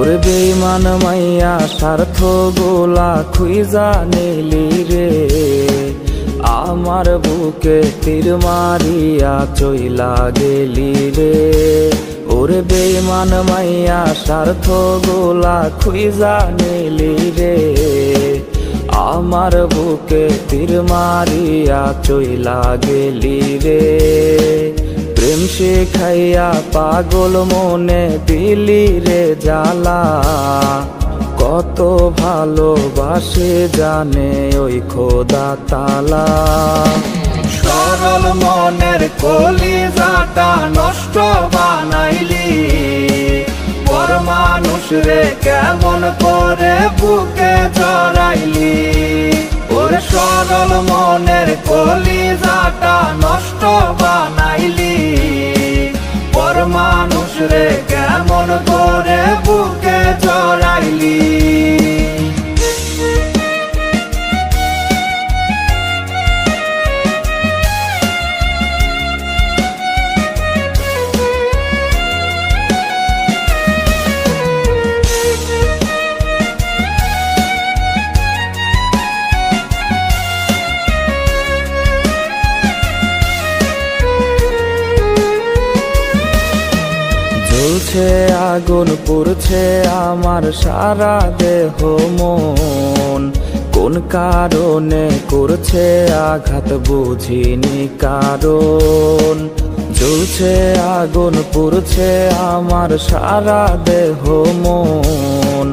ওরে বেঈমান মাইয়া স্বার্থ গোলা খুইজা নিলি রে, আমার বুকে তীর মারিয়া চইলা গেলি রে। ওরে বেঈমান মাইয়া স্বার্থ গোলা খুইজা নিলি রে, আমার বুকে তীর মারিয়া চইলা গেলি রে। প্রেম শিখাইয়া পাগল মনে দিলি রে জ্বালা, কত ভালোবাসে জানে ওই খোদা তালা। সরল মনের কলিজাটা নষ্ট বানাইলি, পর মানুষ রে কেমন করে বুকে জড়াইলি। ওর সরল মনের কলিজাটা নষ্ট বানাইলি, পর মানুষ রে কেমন করে বুকে জড়াইলি। জ্বলছে আগুন পুড়ছে আমার সারা দেহ মন, কোন কারণে করছে আঘাত বুঝিনি কারণ। জ্বলছে আগুন পুড়ছে আমার সারা দেহ মন,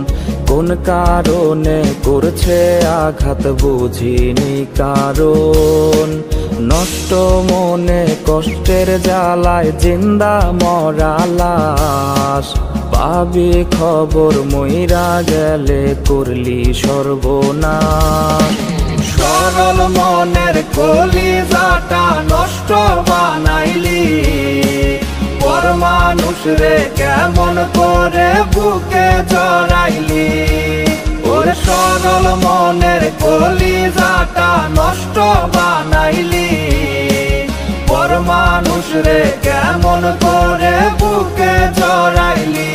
কোন কারণে করছে আঘাত বুঝিনি কারণ। নষ্ট মনে কষ্টের জ্বালায় জিন্দা মরা লাশ, পাবি খবর মইরা গেলে করলি সর্বনাশ। সরল মনের কলিজাটা নষ্ট বানাইলি, পর মানুষ রে কেমন করে বুকে জড়াইলি। ওর সরল মনের কলিজাটা নষ্ট বানাইলি, পর মানুষ রে কেমন করে বুকে জড়াইলি।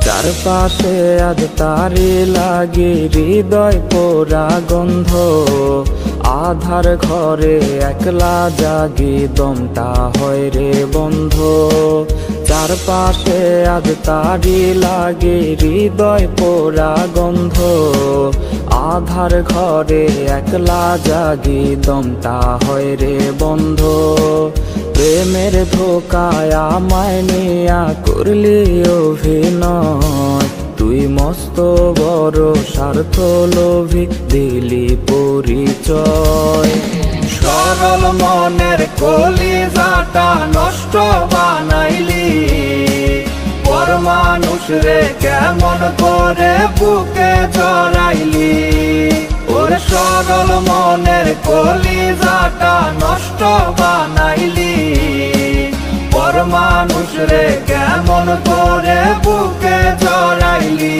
চারপাশে আজ তারি লাগে হৃদয় পোড়া গন্ধ, আধার ঘরে একলা জাগি দমটা হয় রে বন্ধ। চারপাশে আজ তারি লাগে হৃদয় পোড়া গন্ধ, আধার ঘরে একলা জাগি দমটা হয় রে বন্ধ। প্রেমের ধোকায় আমায় নিয়া করলি অভিনয়, তুই মস্ত বড় স্বার্থ লোভী দিলি পরিচয়। সরল মনের কলিজাটা নষ্ট বানাইলি, পর মানুষ রে কেমন করে বুকে জড়াইলি। ওর সরল মনের কলিজাটা নষ্ট বানাইলি, পর মানুষ রে কেমন করে বুকে জড়াইলি।